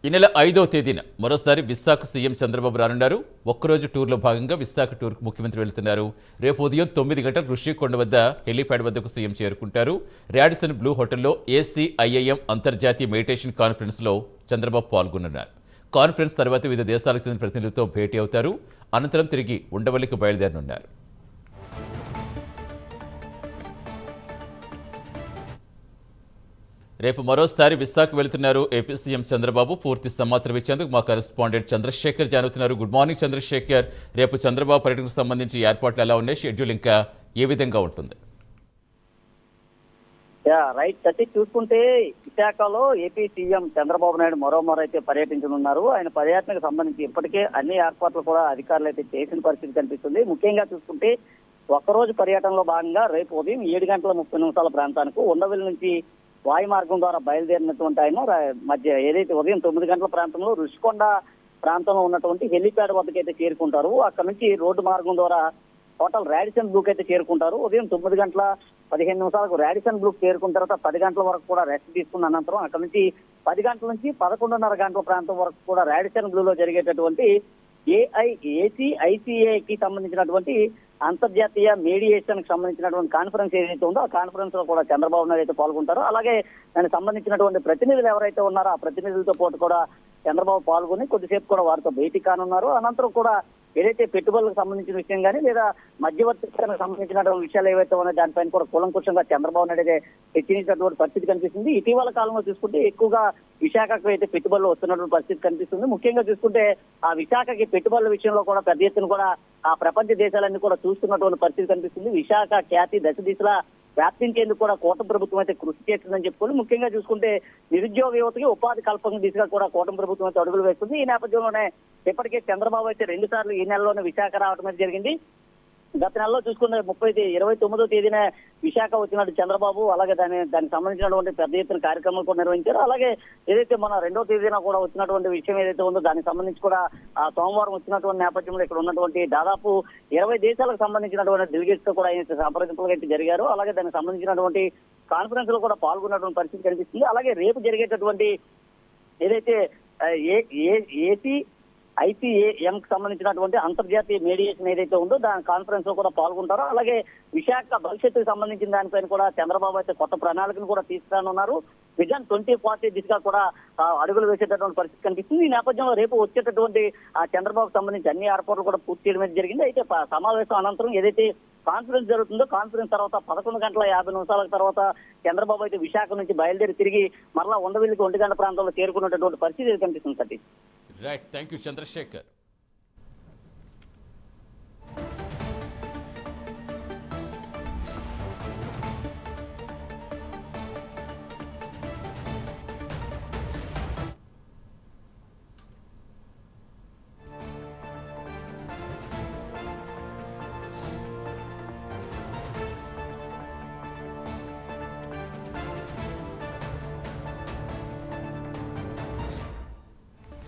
ఈ నెల 5వ తేదీన మరోసారి విశాఖ సీఎం చంద్రబాబు రానున్నారు. ఒక్కరోజు టూర్లో భాగంగా విశాఖ టూర్కు ముఖ్యమంత్రి వెళుతున్నారు. రేపు ఉదయం 9 గంటలకు ఋషికొండ వద్ద హెలీప్యాడ్ వద్దకు సీఎం చేరుకుంటారు. రాడిసన్ బ్లూ హోటల్లో ACIIM అంతర్జాతీయ మెడిటేషన్ కాన్ఫరెన్స్లో చంద్రబాబు పాల్గొనున్నారు. కాన్ఫరెన్స్ తర్వాత వివిధ దేశాలకు చెందిన ప్రతినిధులతో భేటీ అవుతారు. అనంతరం తిరిగి ఉండవల్లికి బయలుదేరనున్నారు. రేపు మరోసారి విశాఖ వెళ్తున్నారు ఏపీ సీఎం చంద్రబాబు. పూర్తి సమాచారం ఇచ్చేందుకు మా కరెస్పాండెంట్ చంద్రశేఖర్ జానుతున్నారు. Good morning Chandrashekar. రేపు చంద్రబాబు పర్యటనకు సంబంధించి ఏర్పాట్లు ఎలా ఉన్నాయి, షెడ్యూల్ ఇంకా ఏ విధంగా ఉంటుంది? రైట్ సతీష్, చూసుకుంటే విశాఖలో ఏపీ సీఎం చంద్రబాబు నాయుడు మరోమారు అయితే పర్యటించనున్నారు. ఆయన పర్యటనకు సంబంధించి ఇప్పటికే అన్ని ఏర్పాట్లు కూడా అధికారులు అయితే చేసిన పరిస్థితి కనిపిస్తుంది. ముఖ్యంగా చూసుకుంటే ఒక్కరోజు పర్యటనలో భాగంగా రేపు ఉదయం 7:30 ప్రాంతానికి ఉండవల్లి నుంచి వాయు మార్గం ద్వారా బయలుదేరినటువంటి ఆయన మధ్య ఏదైతే ఉదయం 9 గంటల ప్రాంతంలో ఋషికొండ ప్రాంతంలో ఉన్నటువంటి హెలీప్యాడ్ వద్దకు అయితే చేరుకుంటారు. అక్కడ నుంచి రోడ్డు మార్గం ద్వారా హోటల్ రాడిసన్ బ్లూకి అయితే చేరుకుంటారు. ఉదయం 9:15 రాడిసన్ బ్లూకి చేరుకున్న తర్వాత 10 గంటల వరకు కూడా రెస్ట్ తీసుకున్న అనంతరం అక్కడ నుంచి 10 గంటల నుంచి 11:30 గంటల ప్రాంతం వరకు కూడా రాడిసన్ బ్లూలో జరిగేటటువంటి ACICAకి సంబంధించినటువంటి అంతర్జాతీయ మీడియేషన్ కి సంబంధించినటువంటి కాన్ఫరెన్స్ ఏదైతే ఉందో ఆ కాన్ఫరెన్స్ లో కూడా చంద్రబాబు నాయుడు అయితే పాల్గొంటారు. అలాగే దానికి సంబంధించినటువంటి ప్రతినిధులు ఎవరైతే ఉన్నారో ఆ ప్రతినిధులతో పాటు కూడా చంద్రబాబు పాల్గొని కొద్దిసేపు కూడా వారితో భేటీ కానున్నారు. అనంతరం కూడా ఏదైతే పెట్టుబడులకు సంబంధించిన విషయం కానీ లేదా మధ్యవర్తిత్వానికి సంబంధించినటువంటి విషయాలు ఏవైతే ఉన్నాయో దానిపైన కూడా కూలంకుషంగా చంద్రబాబు నాయుడు అయితే చర్చించినటువంటి పరిస్థితి కనిపిస్తుంది. ఇటీవల కాలంలో చూసుకుంటే ఎక్కువగా విశాఖకు అయితే పెట్టుబడులు వస్తున్నటువంటి పరిస్థితి కనిపిస్తుంది. ముఖ్యంగా చూసుకుంటే ఆ విశాఖకి పెట్టుబడుల విషయంలో కూడా పెద్ద ఎత్తున కూడా ఆ ప్రపంచ దేశాలన్నీ కూడా చూస్తున్నటువంటి పరిస్థితి కనిపిస్తుంది. విశాఖ ఖ్యాతి దశ దిశలా వ్యాప్తించేందుకు కూడా కూటమి ప్రభుత్వం అయితే కృషి చేస్తుందని చెప్పుకోవాలి. ముఖ్యంగా చూసుకుంటే నిరుద్యోగ యువతకి ఉపాధి కల్పన దిశగా కూడా కూటమి ప్రభుత్వం అయితే అడుగులు వేస్తుంది. ఈ నేపథ్యంలోనే ఇప్పటికే చంద్రబాబు అయితే 2 సార్లు ఈ నెలలోనే విశాఖ రావడం అయితే జరిగింది. గత నెలలో చూసుకుంటే 29వ తేదీన విశాఖ వచ్చినట్టు చంద్రబాబు, అలాగే దానికి సంబంధించినటువంటి పెద్ద ఎత్తున కార్యక్రమాలు కూడా నిర్వహించారు. అలాగే ఏదైతే మన 2వ తేదీన కూడా వచ్చినటువంటి విషయం ఏదైతే ఉందో దానికి సంబంధించి కూడా సోమవారం వచ్చినటువంటి నేపథ్యంలో ఇక్కడ ఉన్నటువంటి దాదాపు 20 దేశాలకు సంబంధించినటువంటి డెలిగేట్స్ తో కూడా ఆయన సంప్రదింపులు అయితే జరిగారు. అలాగే దానికి సంబంధించినటువంటి కాన్ఫరెన్స్ లో కూడా పాల్గొన్నటువంటి పరిస్థితి కనిపిస్తుంది. అలాగే రేపు జరిగేటటువంటి ఏదైతే ACICAM కి సంబంధించినటువంటి అంతర్జాతీయ మీడియేషన్ ఏదైతే ఉందో దాని కాన్ఫరెన్స్ లో కూడా పాల్గొంటారో అలాగే విశాఖ భవిష్యత్తుకు సంబంధించిన దానిపైన కూడా చంద్రబాబు అయితే కొత్త ప్రణాళికను కూడా తీసుకురానున్నారు. విజన్ 2040 దిశగా కూడా అడుగులు వేసేటటువంటి పరిస్థితి కనిపిస్తుంది. ఈ నేపథ్యంలో రేపు వచ్చేటటువంటి చంద్రబాబుకు సంబంధించి అన్ని ఏర్పాట్లు కూడా పూర్తి చేయడం జరిగింది. అయితే సమావేశం అనంతరం ఏదైతే కాన్ఫరెన్స్ జరుగుతుందో కాన్ఫరెన్స్ తర్వాత 11:50 తర్వాత చంద్రబాబు అయితే విశాఖ నుంచి బయలుదేరి తిరిగి మరలా ఉండవల్లికి 1 గంట ప్రాంతంలో చేరుకున్నటువంటి పరిస్థితి కనిపిస్తుంది. Satish, right, thank you Chandrasekhar.